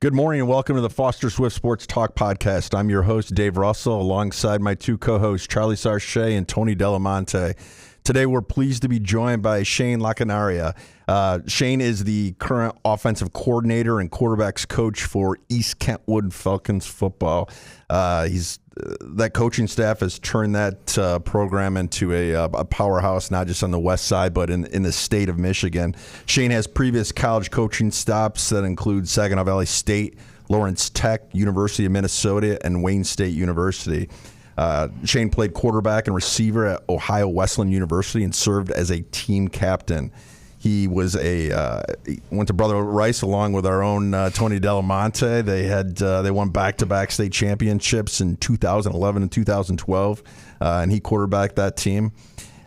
Good morning and welcome to the Foster Swift Sports Talk podcast. I'm your host, Dave Russell, alongside my two co-hosts, Charlie Sarche and Tony Delamonte. Today, we're pleased to be joined by Cheyne Lacanaria. Cheyne is the current offensive coordinator and quarterbacks coach for East Kentwood Falcons football. That coaching staff has turned that program into a powerhouse, not just on the west side, but in the state of Michigan. Cheyne has previous college coaching stops that include Saginaw Valley State, Lawrence Tech, University of Minnesota, and Wayne State University. Cheyne played quarterback and receiver at Ohio Wesleyan University and served as a team captain. He was he went to Brother Rice along with our own Tony Delamonte. They won back-to-back state championships in 2011 and 2012, and he quarterbacked that team.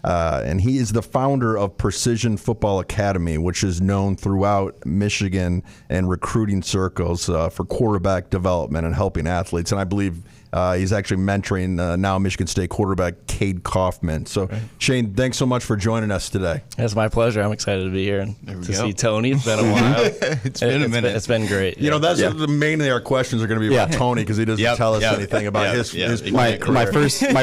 And he is the founder of Precision FBA Academy, which is known throughout Michigan and recruiting circles for quarterback development and helping athletes. And I believe he's actually mentoring now Michigan State quarterback Cade Kaufman. So, right. Cheyne, thanks so much for joining us today. It's my pleasure. I'm excited to be here and to see Tony. It's been a while. It's been a minute. It's been great. You know, that's mainly our questions are going to be about Tony because he doesn't tell us anything about his my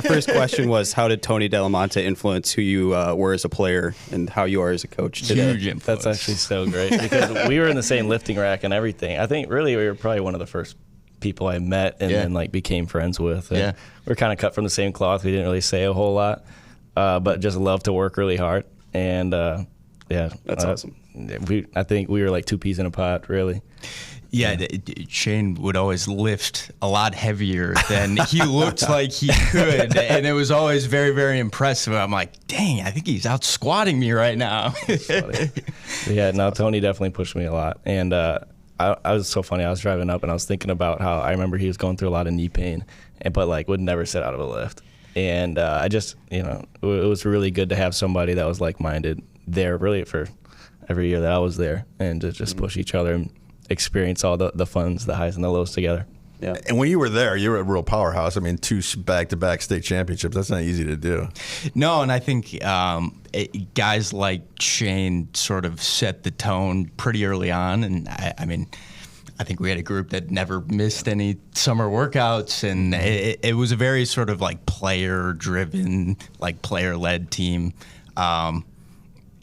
first question was, how did Tony Delamonte influence who you were as a player and how you are as a coach today? Huge influence. That's actually so great because we were in the same lifting rack and everything. I think really we were probably one of the first people I met and then like became friends with. And we're kind of cut from the same cloth. We didn't really say a whole lot, but just loved to work really hard. And that's awesome. I think we were like two peas in a pod, really. Yeah, Cheyne would always lift a lot heavier than he looked like he could, and it was always very, very impressive. I'm like, dang, I think he's out squatting me right now. Tony definitely pushed me a lot. And I was so funny. I was driving up and I was thinking about how I remember he was going through a lot of knee pain, but like would never sit out of a lift. And I just, it was really good to have somebody that was like-minded there really for every year that I was there and to just push each other and experience all the funs, the highs and the lows together. Yeah. And when you were there, you were a real powerhouse. I mean, 2 back-to-back state championships, that's not easy to do. No, and I think guys like Cheyne sort of set the tone pretty early on. And I think we had a group that never missed any summer workouts. And it was a very sort of like player-driven, like player-led team.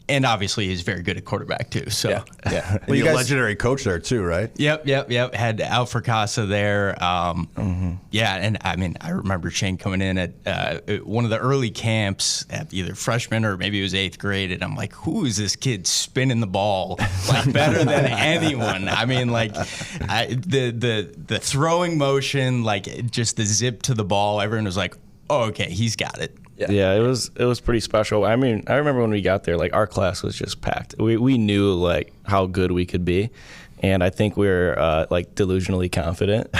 And obviously, he's very good at quarterback, too. So, yeah. Well, you're a legendary coach there, too, right? Yep. Had Al Fracassa there. Yeah, and I remember Cheyne coming in at one of the early camps at either freshman or maybe it was 8th grade, and I'm like, who is this kid spinning the ball like better than anyone? I mean, like the throwing motion, like just the zip to the ball, everyone was like, oh, okay, he's got it. Yeah, it was pretty special. I mean, I remember when we got there, like our class was just packed. We knew like how good we could be, and I think we were like delusionally confident,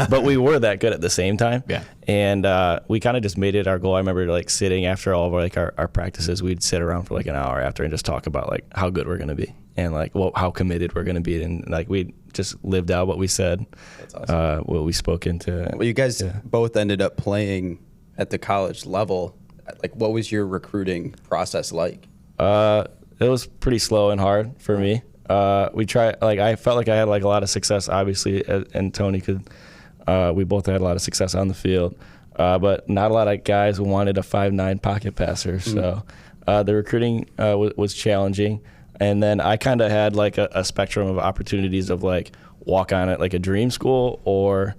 but we were that good at the same time. Yeah. And we kind of just made it our goal. I remember like sitting after all of our practices, we'd sit around for like an hour after and just talk about like how good we're gonna be and like how committed we're gonna be, and like we just lived out what we said. That's awesome. What we spoke into. Well, you guys both ended up playing at the college level. Like, what was your recruiting process like? It was pretty slow and hard for me. We tried, like, I felt like I had like a lot of success, obviously, and Tony could. We both had a lot of success on the field, but not a lot of guys wanted a 5'9" pocket passer. So the recruiting was challenging, and then I kind of had like a spectrum of opportunities of like walk on at like a dream school or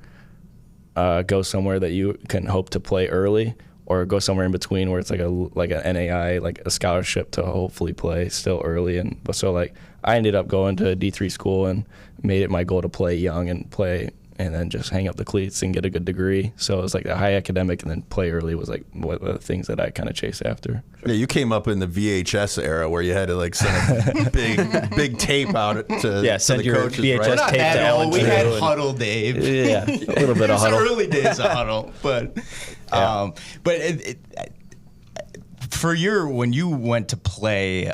go somewhere that you can hope to play early. Or go somewhere in between where it's like an NAI, like a scholarship to hopefully play still early. And so like I ended up going to a D3 school and made it my goal to play young and play and then just hang up the cleats and get a good degree. So it was like a high academic and then play early was like one of the things that I kind of chased after. Yeah, you came up in the VHS era where you had to like send a big tape out to send the your coaches, VHS right? tape to Ellen. We had Huddle, Dave. Yeah, a little bit of Huddle. Early days of Huddle, but for when you went to play.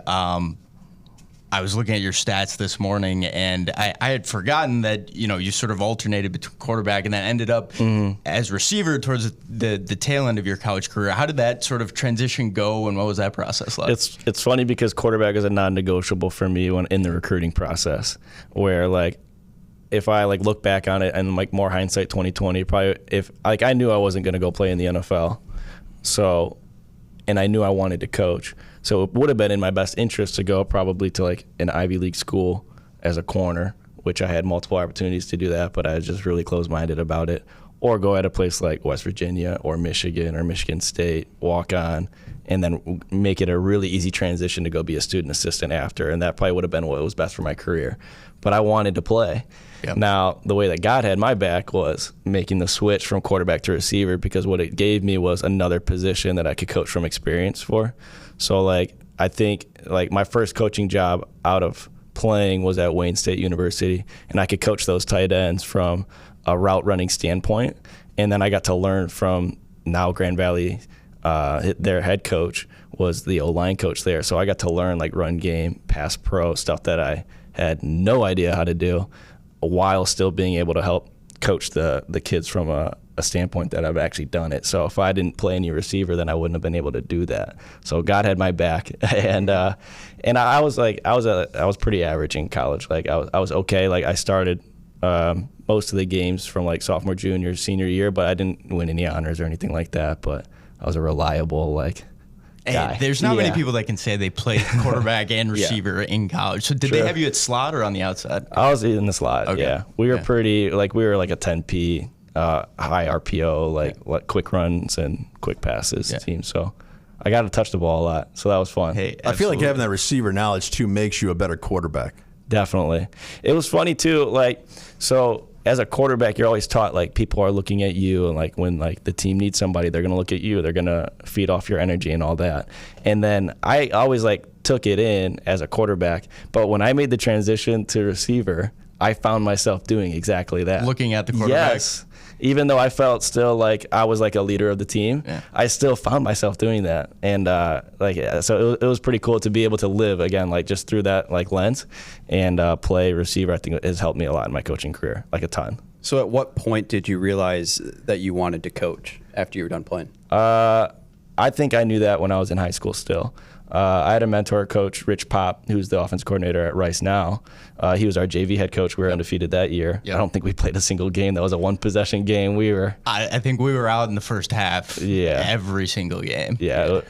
I was looking at your stats this morning, and I had forgotten that you sort of alternated between quarterback and then ended up as receiver towards the tail end of your college career. How did that sort of transition go, and what was that process like? It's funny because quarterback is a non-negotiable for me when in the recruiting process, where like if I like look back on it and like more hindsight 2020, probably if like I knew I wasn't going to go play in the NFL, so, and I knew I wanted to coach, so it would have been in my best interest to go probably to like an Ivy League school as a corner, which I had multiple opportunities to do that, but I was just really closed-minded about it, or go at a place like West Virginia or Michigan State, walk on, and then make it a really easy transition to go be a student assistant after, and that probably would have been what was best for my career. But I wanted to play. Yep. Now, the way that God had my back was making the switch from quarterback to receiver, because what it gave me was another position that I could coach from experience for. So, like, I think, like, my first coaching job out of playing was at Wayne State University, and I could coach those tight ends from a route running standpoint. And then I got to learn from now Grand Valley, their head coach was the O-line coach there. So I got to learn like run game, pass pro, stuff that I had no idea how to do, while still being able to help coach the kids from a standpoint that I've actually done it. So if I didn't play any receiver, then I wouldn't have been able to do that. So God had my back, and I was pretty average in college. Like I was okay. Like I started most of the games from like sophomore, junior, senior year, but I didn't win any honors or anything like that. But I was a reliable guy. Hey, there's not many people that can say they played quarterback and receiver in college. So did they have you at slot or on the outside? I was in the slot. Okay. Yeah, we were pretty we were like a 10P, high RPO, like quick runs and quick passes team. So I got to touch the ball a lot. So that was fun. Hey, I feel like having that receiver knowledge too makes you a better quarterback. Definitely. It was funny too, so as a quarterback, you're always taught like people are looking at you, and like when like the team needs somebody, they're going to look at you, they're going to feed off your energy and all that. And then I always like took it in as a quarterback, but when I made the transition to receiver, I found myself doing exactly that. Looking at the quarterback. Yes. Even though I felt still like I was like a leader of the team, I still found myself doing that. And so it was pretty cool to be able to live again, like just through that like lens, and play receiver. I think it has helped me a lot in my coaching career, like a ton. So at what point did you realize that you wanted to coach after you were done playing? I think I knew that when I was in high school still. I had a mentor, Coach Rich Pop, who's the offense coordinator at Rice now. He was our JV head coach. We were undefeated that year. I don't think we played a single game. That was a one-possession game. I think we were out in the first half every single game. Yeah,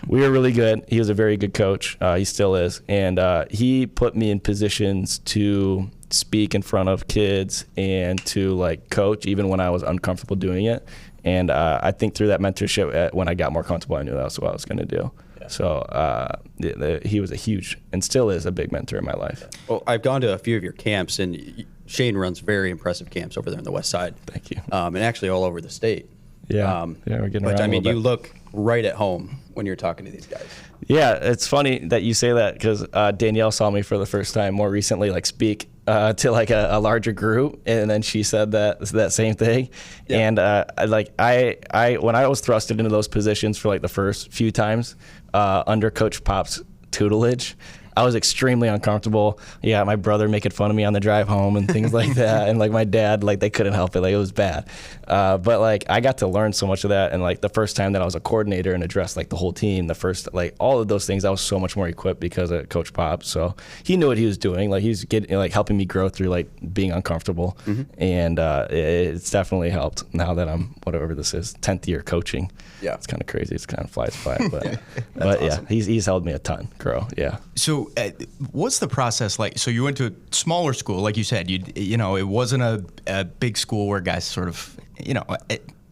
we were really good. He was a very good coach. He still is. And he put me in positions to speak in front of kids and to like coach even when I was uncomfortable doing it. And I think through that mentorship, when I got more comfortable, I knew that's what I was going to do. So he was a huge, and still is, a big mentor in my life. Well, I've gone to a few of your camps, and Cheyne runs very impressive camps over there on the west side. Thank you. And actually all over the state. Yeah, we're getting around But I a mean, little you bit. look right at home when you're talking to these guys. Yeah, it's funny that you say that, because Danielle saw me for the first time more recently, like speak to like a larger group, and then she said that same thing. Yeah. And I when I was thrusted into those positions for like the first few times under Coach Pop's tutelage, I was extremely uncomfortable. Yeah, my brother making fun of me on the drive home and things like that, and like my dad, like they couldn't help it, like it was bad. But like I got to learn so much of that, and like the first time that I was a coordinator and addressed like the whole team, the first like all of those things, I was so much more equipped because of Coach Pop. So he knew what he was doing. Like he's getting like helping me grow through like being uncomfortable, and it's definitely helped now that I'm whatever this is 10th year coaching. Yeah, it's kind of crazy. It's kind of flies by, but but awesome. Yeah, he's helped me a ton grow. Yeah. So what's the process like? So you went to a smaller school, like you said. You know, it wasn't a big school where guys sort of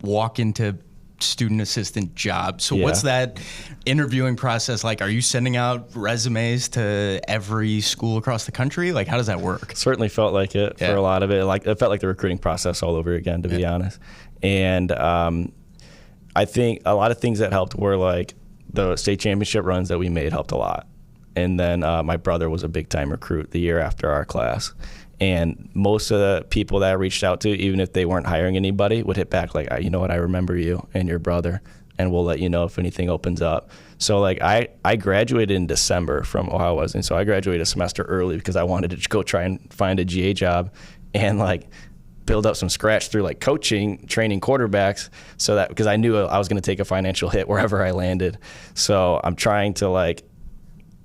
walk into student assistant jobs. So what's that interviewing process like? Are you sending out resumes to every school across the country? Like, how does that work? Certainly felt like it for a lot of it. Like it felt like the recruiting process all over again, to be honest. And I think a lot of things that helped were like the state championship runs that we made helped a lot. And then my brother was a big time recruit the year after our class. And most of the people that I reached out to, even if they weren't hiring anybody, would hit back like, you know what, I remember you and your brother, and we'll let you know if anything opens up. So like I graduated in December from Ohio Wesleyan. So I graduated a semester early because I wanted to go try and find a GA job and like build up some scratch through like coaching, training quarterbacks, so that because I knew I was going to take a financial hit wherever I landed. So I'm trying to like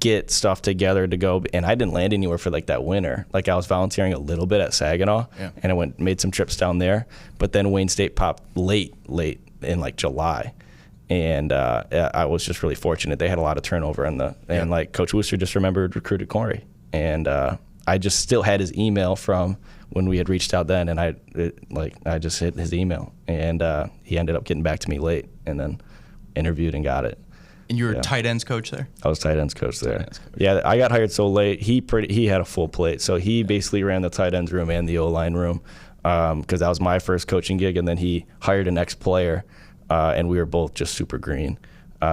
get stuff together to go. And I didn't land anywhere for like that winter. Like I was volunteering a little bit at Saginaw, and I made some trips down there. But then Wayne State popped late in like July. And I was just really fortunate. They had a lot of turnover and like Coach Wooster just recruited Corey. And I just still had his email from when we had reached out then, and I just hit his email, and he ended up getting back to me late, and then interviewed and got it. And you were tight ends coach there? I was tight ends coach there. Yeah, I got hired so late. He had a full plate, so he basically ran the tight ends room and the O-line room, because that was my first coaching gig, and then he hired an ex-player, and we were both just super green.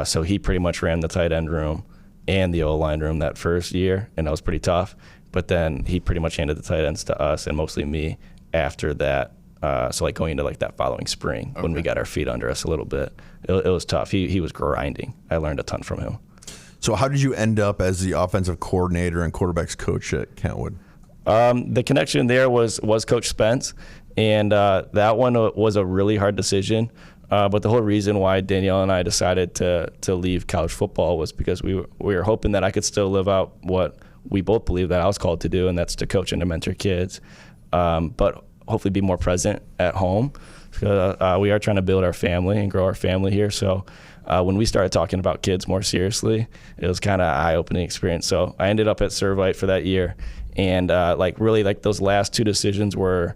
So he pretty much ran the tight end room and the O-line room that first year, and that was pretty tough. But then he pretty much handed the tight ends to us and mostly me after that. So like going into like that following spring when we got our feet under us a little bit, it was tough. He was grinding. I learned a ton from him. So how did you end up as the offensive coordinator and quarterbacks coach at Kentwood? The connection there was Coach Spence, and that one was a really hard decision. But the whole reason why Danielle and I decided to leave college football was because we were hoping that I could still live out what we both believe that I was called to do, and that's to coach and to mentor kids, but hopefully be more present at home. We are trying to build our family and grow our family here. So when we started talking about kids more seriously, it was kind of an eye-opening experience. So I ended up at Servite for that year, and really those last two decisions were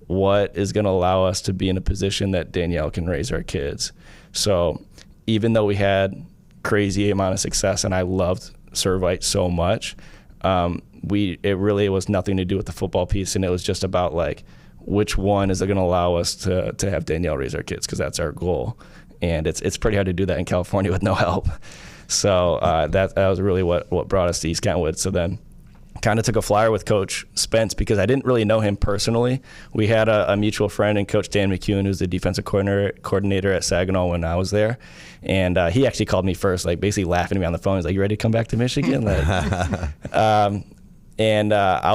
what is going to allow us to be in a position that Danielle can raise our kids. So even though we had crazy amount of success and I loved Servite so much, it really was nothing to do with the football piece, and it was just about like which one is going to allow us to have Danielle raise our kids, because that's our goal, and it's pretty hard to do that in California with no help. So that was really what brought us to East Kentwood. So then kind of took a flyer with Coach Spence because I didn't really know him personally. We had a mutual friend in Coach Dan McCune, who's the defensive coordinator at Saginaw when I was there. And he actually called me first, like basically laughing at me on the phone. He's like, "You ready to come back to Michigan?" I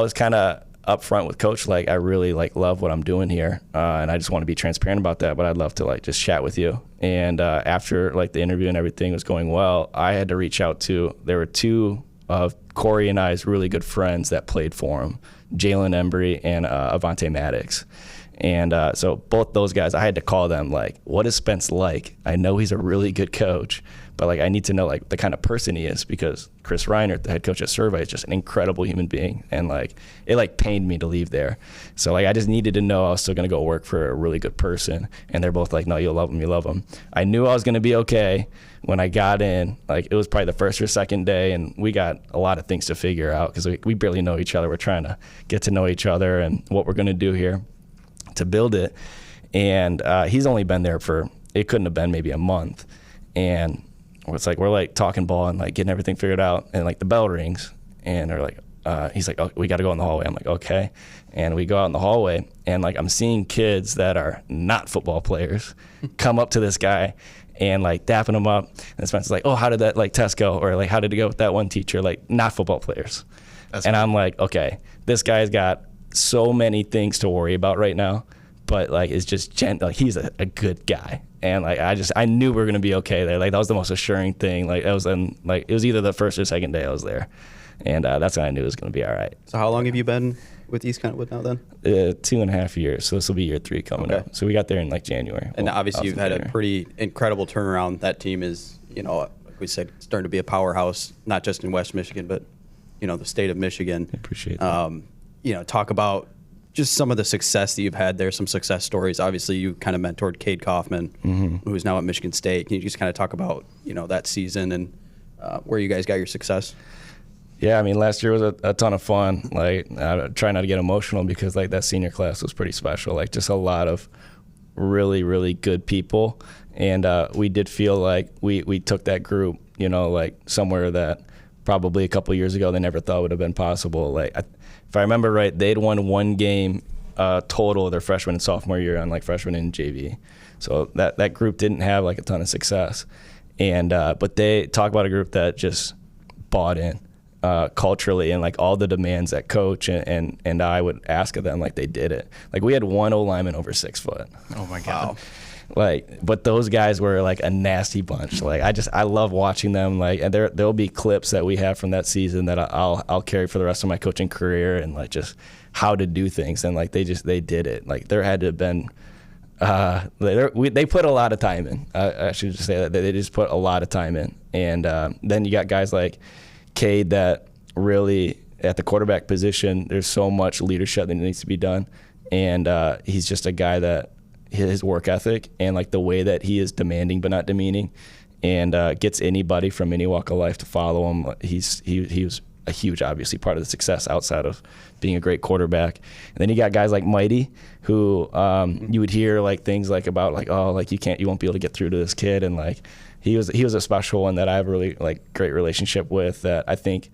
was kind of upfront with Coach, like, I really love what I'm doing here. And I just want to be transparent about that, but I'd love to just chat with you. And after the interview and everything was going well, I had to reach out there were two of Corey and I's really good friends that played for him, Jalen Embry and Avante Maddox. And so both those guys, I had to call them, what is Spence like? I know he's a really good coach, but I need to know the kind of person he is, because Chris Reinert, the head coach at Servite, is just an incredible human being. And it pained me to leave there. So I just needed to know I was still going to go work for a really good person. And they're both no, you'll love him, you love him. I knew I was going to be okay when I got in. It was probably the first or second day, and we got a lot of things to figure out because we barely know each other. We're trying to get to know each other and what we're going to do here to build it. And he's only been there it couldn't have been maybe a month. And it's we're talking ball and getting everything figured out, and the bell rings, and they're he's like, "Oh, we got to go in the hallway." I'm like, "Okay." And we go out in the hallway, and I'm seeing kids that are not football players come up to this guy and dapping him up. And Spencer's like, "Oh, how did that test go?" Or how did it go with that one teacher? Not football players. That's and cool. I'm like, okay, this guy's got so many things to worry about right now, but it's just he's a good guy. And I knew we were gonna be okay there. That was the most assuring thing. It was either the first or second day I was there, and that's when I knew it was gonna be all right. So how long have you been with East Kentwood now then? 2.5 years. So this will be year 3 coming up. So we got there in January. And obviously you've had a pretty incredible turnaround. That team is, like we said, starting to be a powerhouse, not just in West Michigan, but the state of Michigan. I appreciate that. Talk about just some of the success that you've had there, some success stories. Obviously, you kind of mentored Cade Kaufman, who's now at Michigan State. Can you just kind of talk about, that season and where you guys got your success? Yeah, last year was a ton of fun. I try not to get emotional because that senior class was pretty special. Just a lot of really, really good people. And we did feel we took that group, somewhere that probably a couple of years ago they never thought would have been possible. If I remember right, they'd won one game total their freshman and sophomore year on freshman and JV. So that group didn't have a ton of success. And but they talk about a group that just bought in culturally, and all the demands that coach and I would ask of them, they did it. We had one O lineman over 6 foot. Oh my God. Wow. Like, but those guys were like a nasty bunch. Like, I love watching them. Like, and there'll be clips that we have from that season that I'll carry for the rest of my coaching career, and like just how to do things. And like they did it. Like there had to have been. They put a lot of time in. I should just say that they just put a lot of time in. And then you got guys like Cade that really, at the quarterback position, there's so much leadership that needs to be done. And he's just a guy that his work ethic and like the way that he is demanding but not demeaning, and gets anybody from any walk of life to follow him. He was a huge, obviously, part of the success outside of being a great quarterback. And then you got guys like Mighty, who you would hear like things like about like, oh, like you won't be able to get through to this kid, and like he was a special one that I have a really like great relationship with. That I think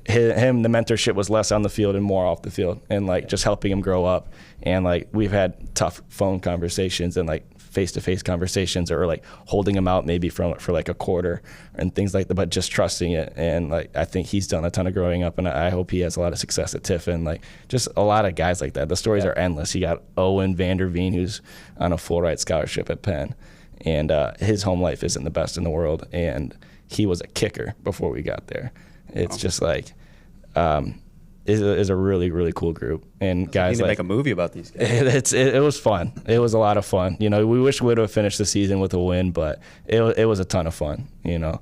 him, the mentorship was less on the field and more off the field, and like just helping him grow up. And like we've had tough phone conversations and like face-to-face conversations, or like holding him out maybe for like a quarter and things like that, but just trusting it. And like I think he's done a ton of growing up, and I hope he has a lot of success at Tiffin. Like just a lot of guys like that. The stories are endless. You got Owen Vanderveen, who's on a full ride scholarship at Penn, and his home life isn't the best in the world, and he was a kicker before we got there. It's just like is a really, really cool group. And guys need to like make a movie about these guys. It was fun. It was a lot of fun. You know, we wish we would have finished the season with a win, but it was a ton of fun. You know,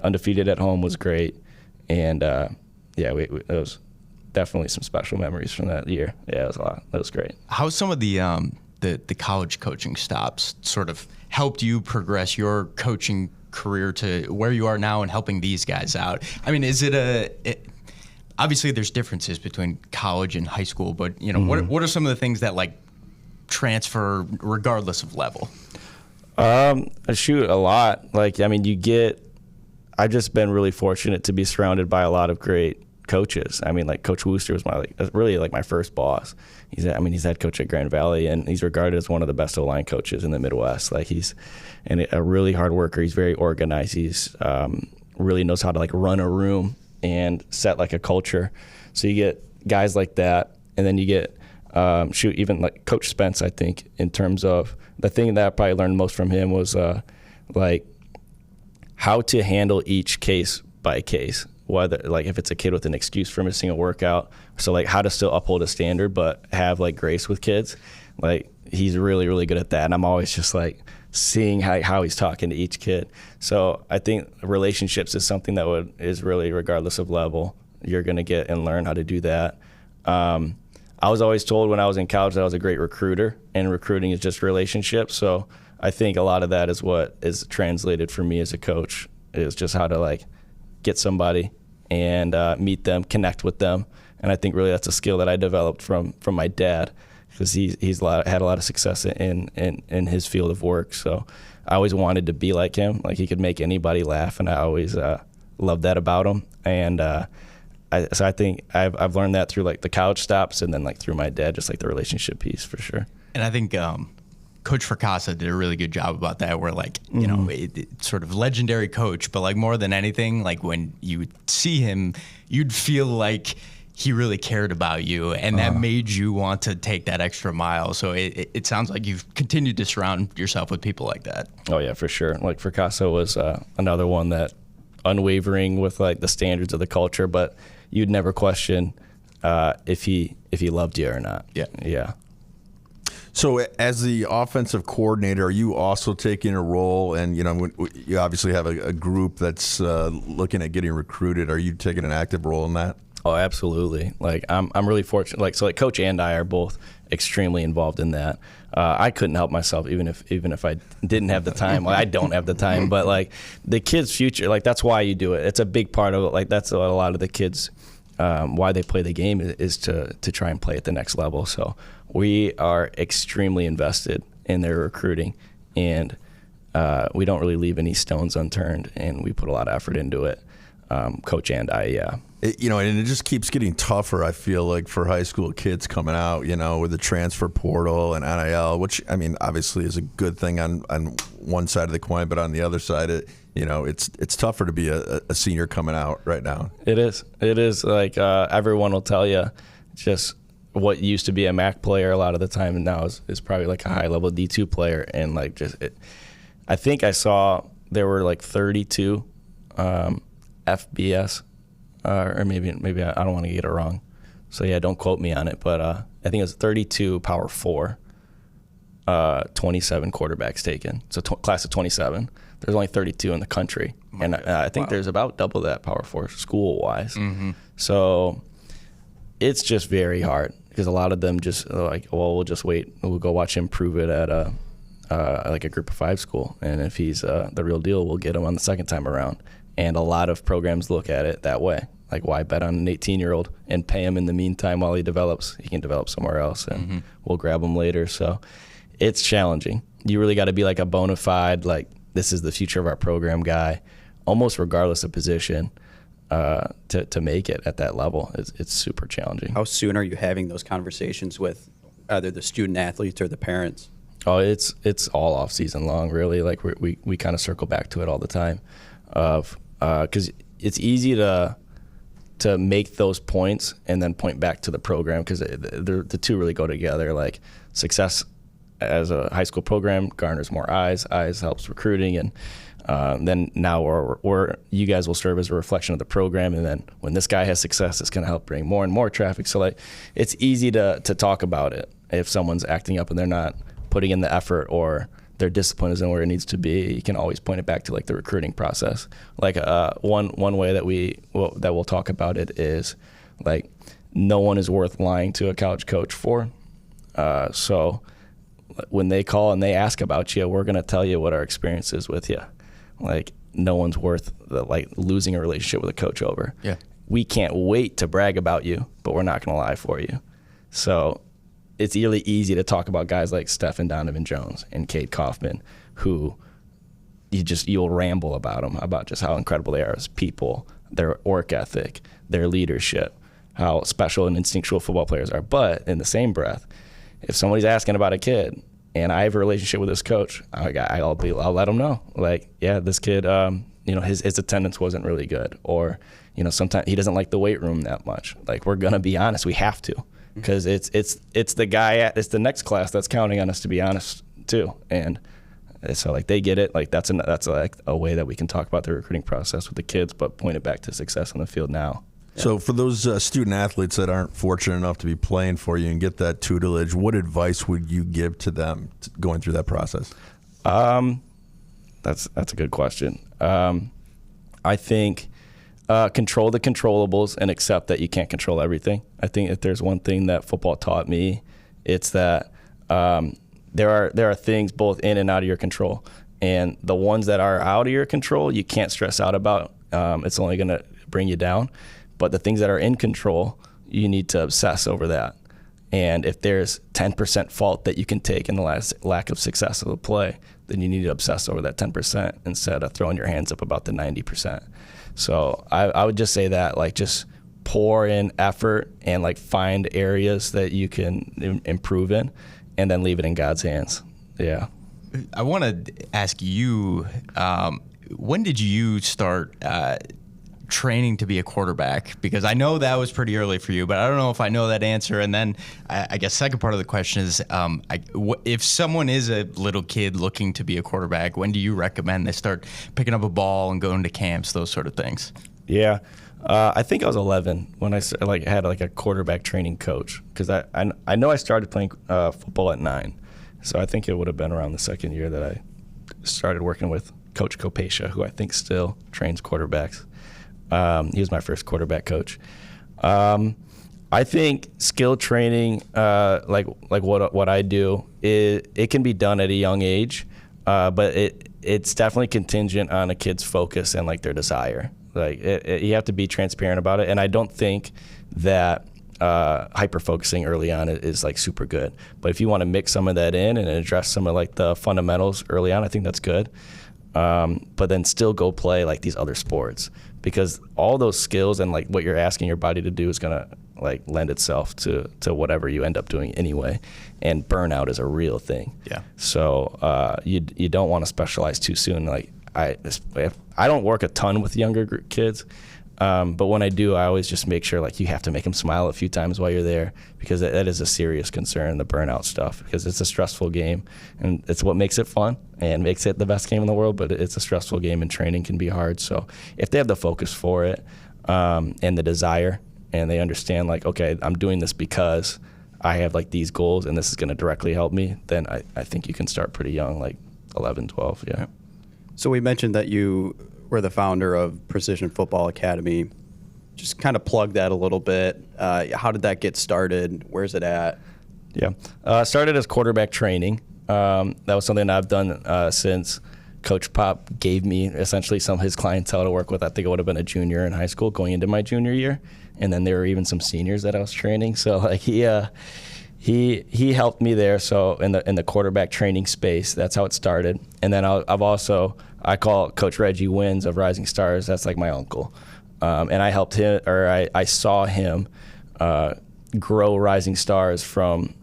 undefeated at home was great, and it was definitely some special memories from that year. Yeah, it was a lot. It was great. How some of the college coaching stops sort of helped you progress your coaching career to where you are now and helping these guys out? I mean, is it obviously there's differences between college and high school, but you know, what are some of the things that like transfer regardless of level? Shoot, a lot. Like, I mean, I've just been really fortunate to be surrounded by a lot of great coaches. I mean, like Coach Wooster was my first boss. He's head coach at Grand Valley, and he's regarded as one of the best O-line coaches in the Midwest. Like he's a really hard worker. He's very organized. He's really knows how to like run a room and set like a culture. So you get guys like that, and then you get even like Coach Spence. I think in terms of the thing that I probably learned most from him was like how to handle each case by case. Whether like if it's a kid with an excuse for missing a workout, so like how to still uphold a standard but have like grace with kids. Like he's really, really good at that, and I'm always just like seeing how he's talking to each kid. So I think relationships is something that is really, regardless of level, you're gonna get and learn how to do that. I was always told when I was in college that I was a great recruiter, and recruiting is just relationships. So I think a lot of that is what is translated for me as a coach, is just how to like get somebody and meet them, connect with them. And I think really that's a skill that I developed from my dad, because he's had a lot of success in his field of work. So I always wanted to be like him. Like he could make anybody laugh, and I always loved that about him. And so I think I've learned that through like the college stops, and then like through my dad, just like the relationship piece for sure. And I think Coach Fracassa did a really good job about that, where like, you know, it sort of legendary coach, but like more than anything, like when you would see him, you'd feel like he really cared about you, and that made you want to take that extra mile. So it sounds like you've continued to surround yourself with people like that. Oh yeah, for sure. Like Fracassa was another one that unwavering with like the standards of the culture, but you'd never question if he loved you or not. Yeah. So as the offensive coordinator, are you also taking a role? And, you know, you obviously have a group that's looking at getting recruited. Are you taking an active role in that? Oh, absolutely. Like I'm really fortunate. Like, so like Coach and I are both extremely involved in that. I couldn't help myself even if I didn't have the time. Like I don't have the time, but like the kids' future, like that's why you do it. It's a big part of it. Like that's what a lot of the kids, why they play the game is to try and play at the next level. So we are extremely invested in their recruiting, and we don't really leave any stones unturned, and we put a lot of effort into it. Coach and I, yeah. And it just keeps getting tougher, I feel like, for high school kids coming out, you know, with the transfer portal and NIL, which, I mean, obviously is a good thing on one side of the coin, but on the other side, it's tougher to be a senior coming out right now. It is. Like everyone will tell you, just what used to be a MAC player a lot of the time, and now is probably like a high level D2 player. And like I think I saw there were like 32 FBS, or maybe I don't want to get it wrong. So yeah, don't quote me on it, but I think it was 32 Power 4, 27 quarterbacks taken. So class of 27. There's only 32 in the country, and I think there's about double that Power 4 school-wise. Mm-hmm. So it's just very hard because a lot of them just are like, well, we'll just wait. We'll go watch him prove it at like a Group of 5 school, and if he's the real deal, we'll get him on the second time around. And a lot of programs look at it that way. Like, why bet on an 18-year-old and pay him in the meantime while he develops? He can develop somewhere else, and we'll grab him later. So it's challenging. You really got to be like a bona fide, like, this is the future of our program guy, almost regardless of position, to make it at that level. It's super challenging. How soon are you having those conversations with either the student athletes or the parents? Oh, it's all off season long, really. Like, we kind of circle back to it all the time, because it's easy to make those points and then point back to the program, because the two really go together. Like, success as a high school program garners more eyes helps recruiting, and then now you guys will serve as a reflection of the program, and then when this guy has success, it's going to help bring more and more traffic. So like, it's easy to talk about it if someone's acting up and they're not putting in the effort, or their discipline isn't where it needs to be. You can always point it back to like the recruiting process. Like one way that we'll talk about it is like, no one is worth lying to a college coach for. So when they call and they ask about you, we're going to tell you what our experience is with you. Like, no one's worth losing a relationship with a coach over. Yeah. We can't wait to brag about you, but we're not going to lie for you. So it's really easy to talk about guys like Stephen Donovan Jones and Cade Kaufman, who you'll ramble about them, about just how incredible they are as people, their work ethic, their leadership, how special and instinctual football players are. But in the same breath, if somebody's asking about a kid and I have a relationship with this coach, I'll let them know. Like, yeah, this kid, his attendance wasn't really good, or sometimes he doesn't like the weight room that much. Like, we're gonna be honest. We have to, because it's the guy it's the next class that's counting on us to be honest too. And so like, they get it. Like, that's like a way that we can talk about the recruiting process with the kids, but point it back to success on the field now. So for those student athletes that aren't fortunate enough to be playing for you and get that tutelage, what advice would you give to them going through that process? That's a good question. I think control the controllables and accept that you can't control everything. I think if there's one thing that football taught me, it's that there are things both in and out of your control, and the ones that are out of your control you can't stress out about. It's only going to bring you down. But the things that are in control, you need to obsess over that. And if there's 10% fault that you can take in the lack of success of the play, then you need to obsess over that 10% instead of throwing your hands up about the 90%. So I would just say that, like, just pour in effort and like find areas that you can improve in, and then leave it in God's hands. Yeah. I want to ask you, when did you start training to be a quarterback? Because I know that was pretty early for you, but I don't know if I know that answer. And then I guess second part of the question is, if someone is a little kid looking to be a quarterback, when do you recommend they start picking up a ball and going to camps, those sort of things? Yeah. I think I was 11 when I had a quarterback training coach, because I know I started playing football at 9. So I think it would have been around the second year that I started working with Coach Kopacia, who I think still trains quarterbacks. He was my first quarterback coach. I think skill training, like what I do, it can be done at a young age, but it's definitely contingent on a kid's focus and like their desire. Like you have to be transparent about it, and I don't think that hyper focusing early on is like super good. But if you want to mix some of that in and address some of like the fundamentals early on, I think that's good. But then still go play like these other sports, because all those skills and like what you're asking your body to do is gonna like lend itself to whatever you end up doing anyway. And burnout is a real thing. Yeah. So you don't want to specialize too soon. Like I don't work a ton with younger kids, But when I do, I always just make sure like you have to make them smile a few times while you're there, because that is a serious concern, the burnout stuff, because it's a stressful game, and it's what makes it fun and makes it the best game in the world. But it's a stressful game, and training can be hard. So if they have the focus for it and the desire, and they understand like, okay, I'm doing this because I have like these goals and this is going to directly help me, then I think you can start pretty young, like 11, 12. Yeah. So we mentioned that you were the founder of Precision Football Academy. Just kind of plug that a little bit. How did that get started? Where's it at? Yeah. Started as quarterback training. That was something I've done since Coach Pop gave me essentially some of his clientele to work with. I think I would have been a junior in high school going into my junior year. And then there were even some seniors that I was training. So like he helped me there. So in the quarterback training space, that's how it started. And then I call Coach Reggie Wins of Rising Stars. That's like my uncle. And I helped him, or I saw him grow Rising Stars from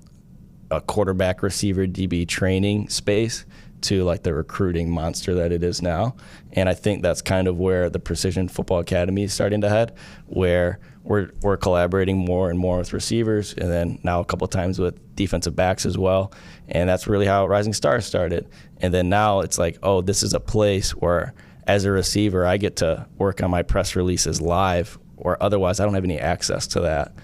a quarterback receiver DB training space to like the recruiting monster that it is now. And I think that's kind of where the Precision Football Academy is starting to head, where we're collaborating more and more with receivers, and then now a couple times with defensive backs as well. And that's really how Rising Stars started. And then now it's like, oh, this is a place where as a receiver I get to work on my press releases live, or otherwise I don't have any access to that.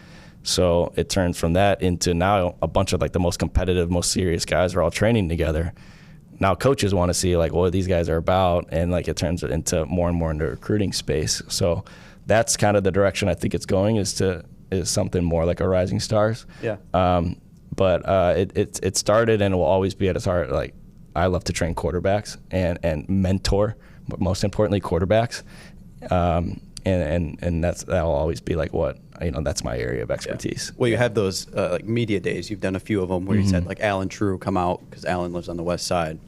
So it turns from that into now a bunch of like the most competitive, most serious guys are all training together. Now coaches want to see like what these guys are about, and like it turns into more and more into recruiting space. So that's kind of the direction I think it's going, is something more like a Rising Stars. Yeah. But it started and will always be at its heart. Like I love to train quarterbacks and mentor, but most importantly quarterbacks. And that'll always be like what, that's my area of expertise. Yeah. Well, you have those like media days. You've done a few of them where you said like Alan True come out, because Alan lives on the west side.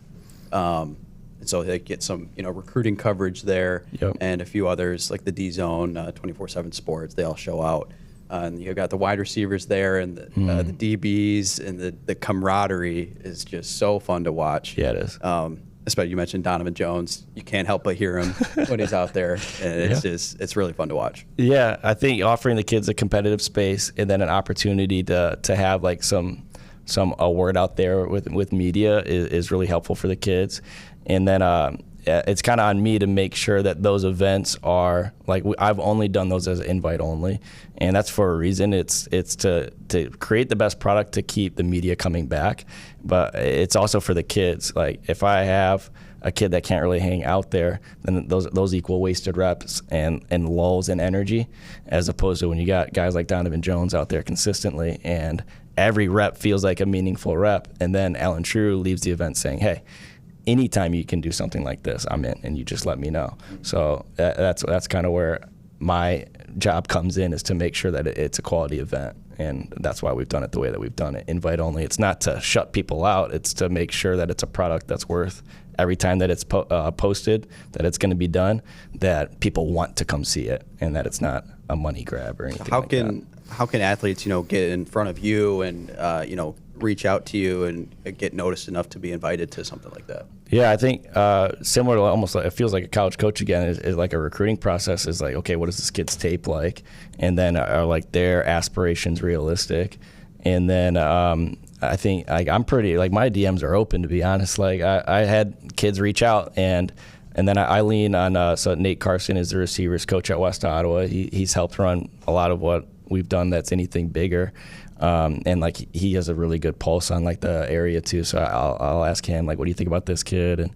And so they get some, recruiting coverage there. Yep. And a few others like the D Zone, 24/7 Sports. They all show out. And you've got the wide receivers there, and the DBs, and the camaraderie is just so fun to watch. Yeah, it is. Especially you mentioned Donovan Jones. You can't help but hear him when he's out there, and it's really fun to watch. Yeah, I think offering the kids a competitive space and then an opportunity to have like a word out there with media is really helpful for the kids. And then it's kind of on me to make sure that those events are like, I've only done those as invite only, and that's for a reason. It's to create the best product to keep the media coming back, but it's also for the kids. Like if I have a kid that can't really hang out there, then those equal wasted reps and lulls in energy, as opposed to when you got guys like Donovan Jones out there consistently and every rep feels like a meaningful rep. And then Alan True leaves the event saying, hey, anytime you can do something like this, I'm in, and you just let me know. So that's kind of where my job comes in, is to make sure that it's a quality event. And that's why we've done it the way that we've done it, invite only. It's not to shut people out. It's to make sure that it's a product that's worth every time that it's posted, that it's going to be done, that people want to come see it, and that it's not a money grab or anything like that. How can athletes, get in front of you and, reach out to you and get noticed enough to be invited to something like that? Yeah, I think similar to almost like, it feels like a college coach again, is like a recruiting process is like, okay, what is this kid's tape like? And then are like their aspirations realistic? And then I think like I'm pretty, like my DMs are open, to be honest. Like I had kids reach out, and then I lean on, so Nate Carson is the receivers coach at West Ottawa. He's helped run a lot of what we've done that's anything bigger. And like he has a really good pulse on like the area too. So I'll ask him like, what do you think about this kid? And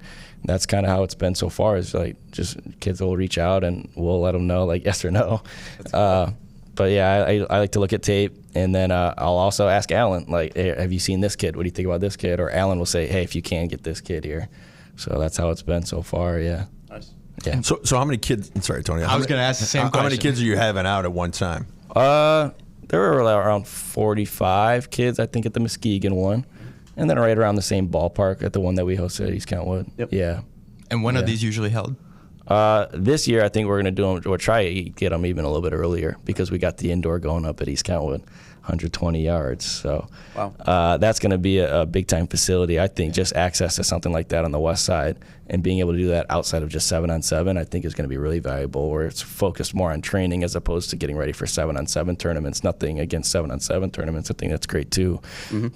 that's kind of how it's been so far, is like just kids will reach out and we'll let them know like yes or no. But yeah, I like to look at tape, and then I'll also ask Alan like, hey, have you seen this kid? What do you think about this kid? Or Alan will say, hey, if you can, get this kid here. So that's how it's been so far. Yeah. Nice. Yeah. So how many kids? Sorry, Tony. I was going to ask the same question. How many kids are you having out at one time? There were around 45 kids, I think, at the Muskegon one, and then right around the same ballpark at the one that we hosted at East Kentwood. Yep. Yeah. And when are these usually held? This year, I think we're going to do them, or try to get them even a little bit earlier, because we got the indoor going up at East Kentwood. 120 yards. So Wow. that's going to be a big-time facility. I think just access to something like that on the west side and being able to do that outside of just 7-on-7, I think is going to be really valuable, where it's focused more on training as opposed to getting ready for 7-on-7 tournaments. Nothing against 7-on-7 tournaments. I think that's great too.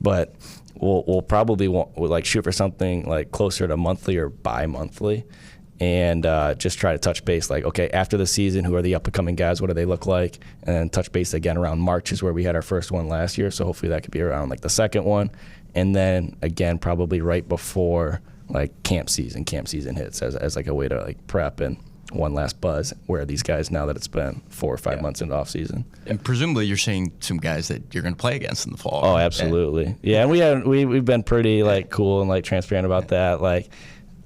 But we'll probably we'll shoot for something like closer to monthly or bi-monthly. And just try to touch base, like, okay, after the season, who are the up-and-coming guys? What do they look like? And then touch base again around March is where we had our first one last year. So hopefully that could be around like the second one. And then again, probably right before like camp season hits as like a way to like prep and one last buzz. Where are these guys now that it's been 4 or 5 months into off season? And presumably you're seeing some guys that you're going to play against in the fall. Oh, absolutely. Yeah, and we've been pretty like cool and like transparent about that. Like,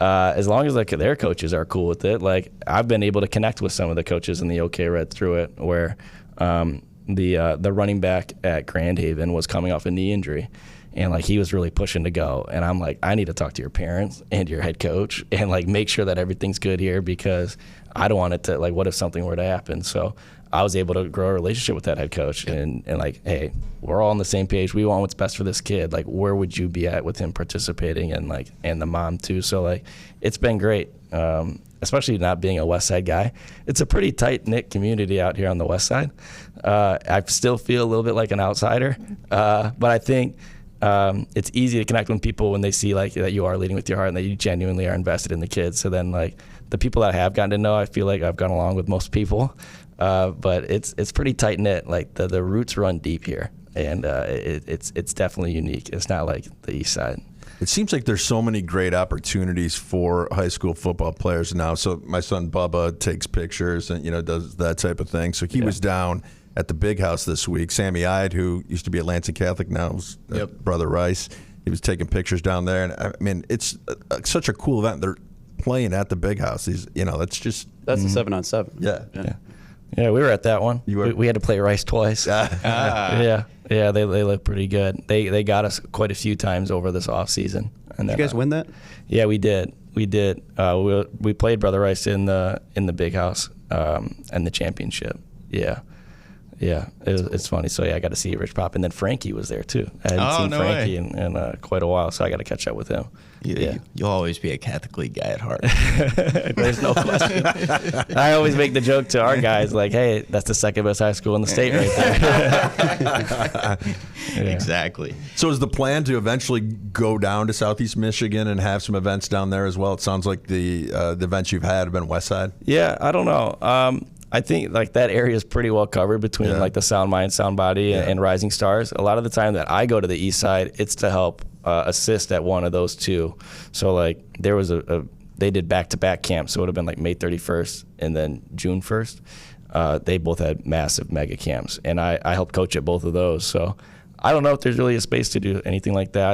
as long as like their coaches are cool with it, like I've been able to connect with some of the coaches in the OK Red through it, where the running back at Grand Haven was coming off a knee injury, and like he was really pushing to go, and I'm like, I need to talk to your parents and your head coach and like make sure that everything's good here, because I don't want it to, like, what if something were to happen? So I was able to grow a relationship with that head coach and like, hey, we're all on the same page. We want what's best for this kid. Like, where would you be at with him participating, and like, and the mom too. So like, it's been great, especially not being a West Side guy. It's a pretty tight knit community out here on the West Side. I still feel a little bit like an outsider, but I think it's easy to connect with people when they see like that you are leading with your heart and that you genuinely are invested in the kids. So then like the people that I have gotten to know, I feel like I've gone along with most people. But it's pretty tight knit. Like the roots run deep here, and it's definitely unique. It's not like the East Side. It seems like there's so many great opportunities for high school football players now. So my son Bubba takes pictures and does that type of thing. So he was down at the Big House this week. Sammy Ide, who used to be at Lansing Catholic, now is Brother Rice. He was taking pictures down there, and I mean it's such a cool event. They're playing at the Big House. That's the 7-on-7. Yeah, we were at that one. We had to play Rice twice. Ah. Yeah, they look pretty good. They got us quite a few times over this off season. And Did you guys win that? Yeah, we did. We played Brother Rice in the Big House and the championship. Yeah, it's funny. So yeah, I got to see Rich Pop, and then Frankie was there too. I hadn't seen Frankie in quite a while, so I got to catch up with him. You'll always be a Catholic League guy at heart. There's no question. I always make the joke to our guys, like, hey, that's the second best high school in the state right there. Exactly. So is the plan to eventually go down to Southeast Michigan and have some events down there as well? It sounds like the events you've had have been West Side. Yeah, I don't know. I think like that area is pretty well covered between like the Sound Mind, Sound Body, and Rising Stars. A lot of the time that I go to the East Side, it's to help assist at one of those two. So like there was they did back-to-back camps, so it would have been like May 31st and then June 1st. They both had massive mega camps, and I helped coach at both of those. So I don't know if there's really a space to do anything like that.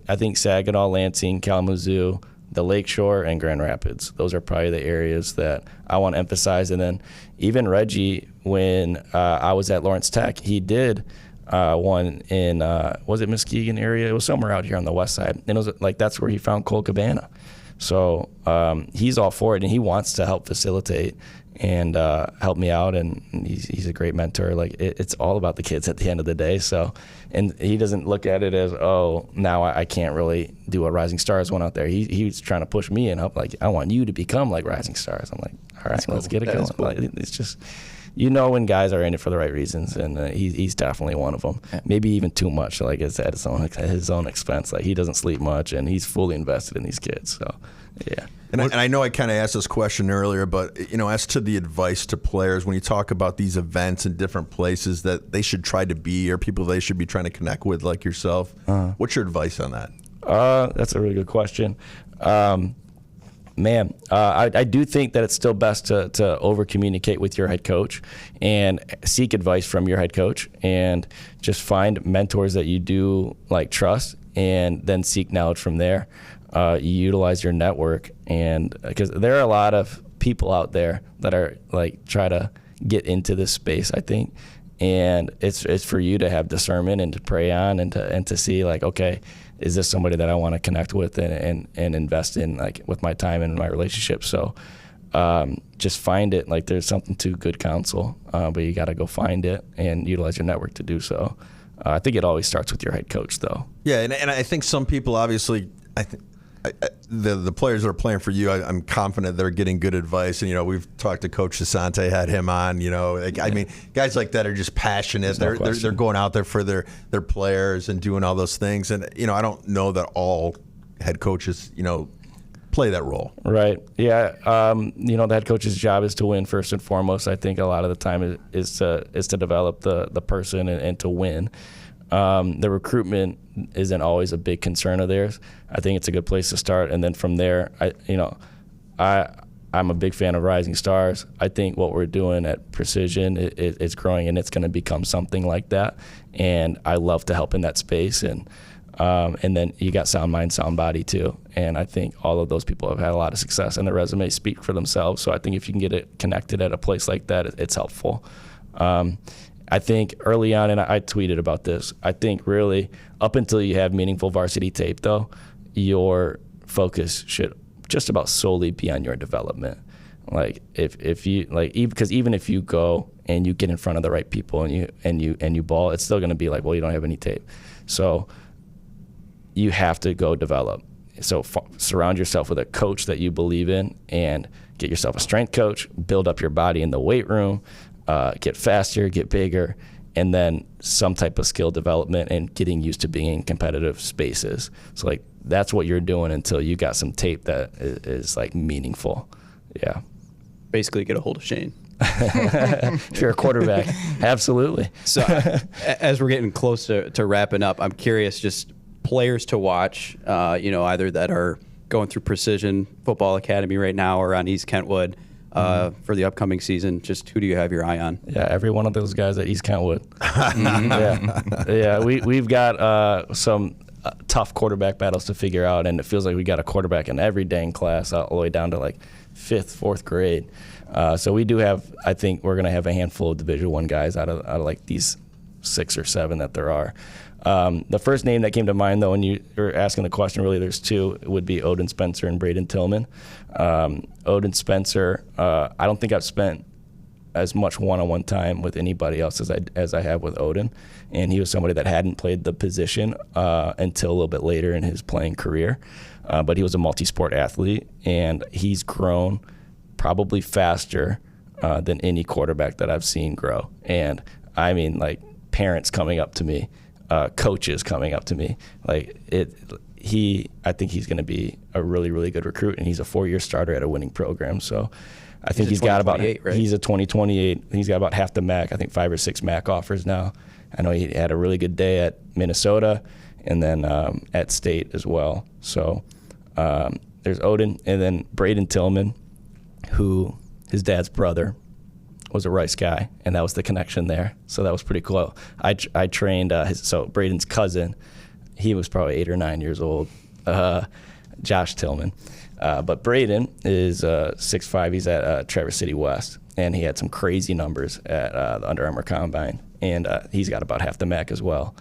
I think Saginaw, Lansing, Kalamazoo, the Lakeshore, and Grand Rapids. Those are probably the areas that I want to emphasize. And then even Reggie, when I was at Lawrence Tech, he did one in, was it Muskegon area? It was somewhere out here on the west side. And it was like, that's where he found Cole Cabana. So he's all for it, and he wants to help facilitate and help me out, and he's a great mentor. Like it's all about the kids at the end of the day. So, and he doesn't look at it as, oh, now I can't really do a Rising Stars one out there. He's trying to push me and help. Like, I want you to become like Rising Stars. I'm like, all right, let's get it going. Cool. Like, it's just, when guys are in it for the right reasons, and he's definitely one of them. Yeah. Maybe even too much. Like it's at his own expense. Like he doesn't sleep much, and he's fully invested in these kids. So, yeah. And I know I kind of asked this question earlier, but as to the advice to players, when you talk about these events in different places that they should try to be, or people they should be trying to connect with, like yourself, what's your advice on that? That's a really good question. I do think that it's still best to over communicate with your head coach and seek advice from your head coach, and just find mentors that you do like trust, and then seek knowledge from there. You utilize your network, and because there are a lot of people out there that are like try to get into this space, I think, and it's for you to have discernment and to pray on and to see like, okay, is this somebody that I want to connect with and invest in, like with my time and my relationship? So just find it. Like there's something to good counsel, but you got to go find it and utilize your network to do so. I think it always starts with your head coach, though. Yeah, and I think some people, obviously, the players that are playing for you, I'm confident they're getting good advice. And, we've talked to Coach Sasante, had him on, I mean, guys like that are just passionate. They're going out there for their players and doing all those things. And, I don't know that all head coaches, play that role. Right. Yeah. The head coach's job is to win first and foremost. I think a lot of the time is to develop the person and to win. The recruitment isn't always a big concern of theirs. I think it's a good place to start, and then from there, I'm a big fan of Rising Stars. I think what we're doing at Precision, it's growing, and it's going to become something like that. And I love to help in that space. And then you got Sound Mind, Sound Body too. And I think all of those people have had a lot of success, and their resumes speak for themselves. So I think if you can get it connected at a place like that, it's helpful. I think early on, and I tweeted about this, I think really up until you have meaningful varsity tape, though, your focus should just about solely be on your development. Like if you because even if you go and you get in front of the right people and you ball, it's still going to be like, well, you don't have any tape. So you have to go develop. So surround yourself with a coach that you believe in, and get yourself a strength coach, build up your body in the weight room, get faster, get bigger, and then some type of skill development and getting used to being in competitive spaces. So that's what you're doing until you got some tape that is meaningful. Yeah. Basically get a hold of Cheyne. If you're a quarterback, absolutely. So as we're getting close to wrapping up, I'm curious, just players to watch, either that are going through Precision Football Academy right now or on East Kentwood for the upcoming season. Just who do you have your eye on? Yeah, every one of those guys at East Kentwood. Yeah, we've got some tough quarterback battles to figure out, and it feels like we got a quarterback in every dang class all the way down to 5th, 4th grade. So we do have, I think we're going to have a handful of Division I guys out of these 6 or 7 that there are. The first name that came to mind, though, when you were asking the question, really there's 2, would be Odin Spencer and Braden Tillman. Odin Spencer, I don't think I've spent as much one-on-one time with anybody else as I have with Odin, and he was somebody that hadn't played the position until a little bit later in his playing career, but he was a multi-sport athlete, and he's grown probably faster than any quarterback that I've seen grow. And I mean, parents coming up to me, coaches coming up to me, I think he's going to be a really, really good recruit, and he's a 4-year starter at a winning program. So I think he's got about, right? He's a 2028. He's got about half the MAC, I think 5 or 6 MAC offers now. I know he had a really good day at Minnesota and then at State as well. So there's Odin, and then Braden Tillman, who his dad's brother was a Rice guy, and that was the connection there. So that was pretty cool. I trained so Braden's cousin, he was probably 8 or 9 years old, Josh Tillman. But Braden is 6'5". He's at Traverse City West, and he had some crazy numbers at the Under Armour Combine, and he's got about half the MAC as well.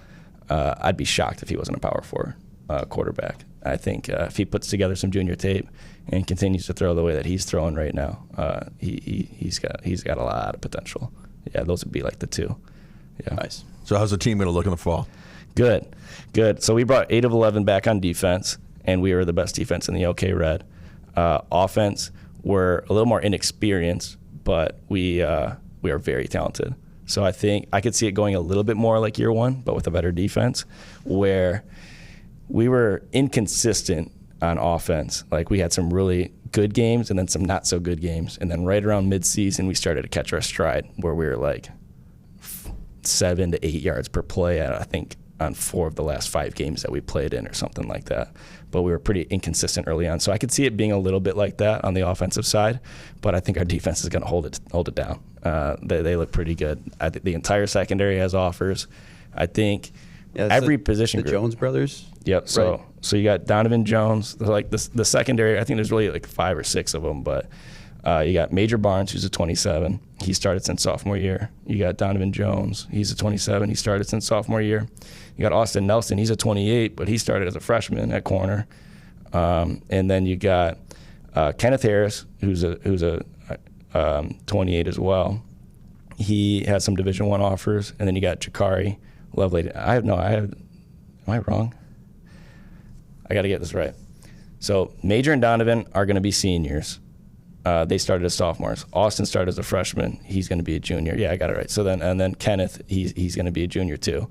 I'd be shocked if he wasn't a Power 4 quarterback. I think if he puts together some junior tape and continues to throw the way that he's throwing right now, he's got a lot of potential. Yeah, those would be the 2. Yeah. Nice. So how's the team going to look in the fall? Good. So we brought 8 of 11 back on defense, and we were the best defense in the OK Red. Offense, we're a little more inexperienced, but we are very talented. So I think I could see it going a little bit more like year 1, but with a better defense, where we were inconsistent on offense. We had some really good games and then some not so good games. And then right around midseason, we started to catch our stride, where we were 7 to 8 yards per play at, I think, on 4 of the last 5 games that we played in or something like that. But we were pretty inconsistent early on. So I could see it being a little bit like that on the offensive side, but I think our defense is going to hold it down. They look pretty good. I think the entire secondary has offers. I think every position the group. Jones brothers? Yep. So you got Donovan Jones, the secondary, I think there's really 5 or 6 of them, but you got Major Barnes, who's a 27. He started since sophomore year. You got Donovan Jones. He's a 27. He started since sophomore year. You got Austin Nelson. He's a 28, but he started as a freshman at corner. And then you got Kenneth Harris, who's a 28 as well. He has some Division I offers. And then you got Jakari Lovelady. Am I wrong? I got to get this right. So Major and Donovan are going to be seniors. They started as sophomores. Austin started as a freshman. He's going to be a junior. Yeah, I got it right. So then Kenneth, he's going to be a junior too.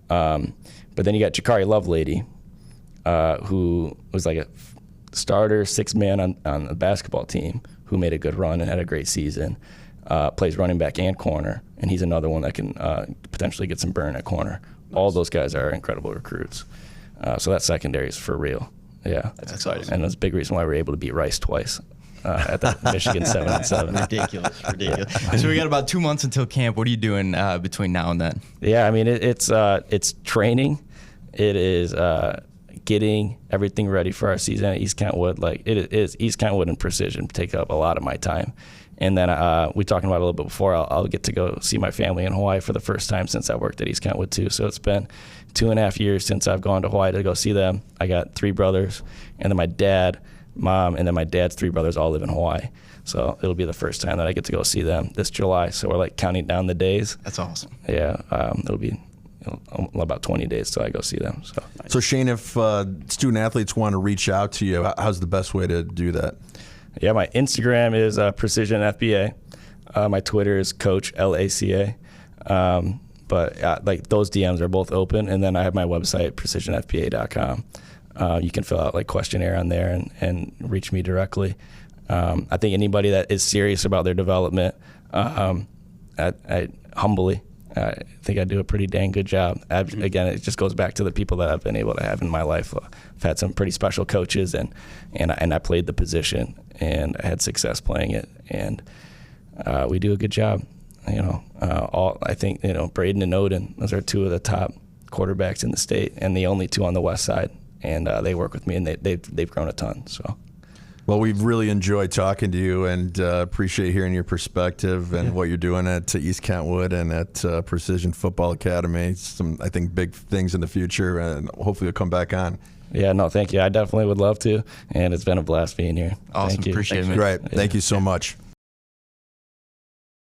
But then you got Jakari Lovelady, who was like a starter 6-man on the basketball team, who made a good run and had a great season. Plays running back and corner, and he's another one that can potentially get some burn at corner. Nice. All those guys are incredible recruits. So that secondary is for real. Yeah, that's exciting. And that's a big reason why we were able to beat Rice twice at the Michigan 7-7. Ridiculous. So we got about 2 months until camp. What are you doing between now and then? Yeah, I mean it's training. It is getting everything ready for our season at East Kentwood. Like it is East Kentwood and Precision take up a lot of my time. And then we talked about it a little bit before. I'll get to go see my family in Hawaii for the first time since I worked at East Kentwood too. So it's been 2.5 years since I've gone to Hawaii to go see them. I got 3 brothers, and then my dad, mom, and then my dad's 3 brothers all live in Hawaii. So it'll be the first time that I get to go see them this July. So we're like counting down the days. That's awesome. Yeah, it'll be about 20 days till I go see them. So Shane, if student athletes want to reach out to you, how's the best way to do that? Yeah, my Instagram is Precision FBA. My Twitter is Coach LACA. But like those DMs are both open, and then I have my website precisionfba.com. You can fill out like questionnaire on there and reach me directly. I think anybody that is serious about their development, I humbly, I think I do a pretty dang good job. Again, it just goes back to the people that I've been able to have in my life. I've had some pretty special coaches, and I played the position, and I had success playing it, and we do a good job. I think Braden and Odin, those are 2 of the top quarterbacks in the state, and the only 2 on the west side, and they work with me, and they've grown a ton. So. Well, we've really enjoyed talking to you, and appreciate hearing your perspective and what you're doing at East Kentwood and at Precision Football Academy. Some, I think, big things in the future, and hopefully you'll come back on. Yeah, no, thank you. I definitely would love to, and it's been a blast being here. Awesome. Thank you. Appreciate it. Great. Thank you so much.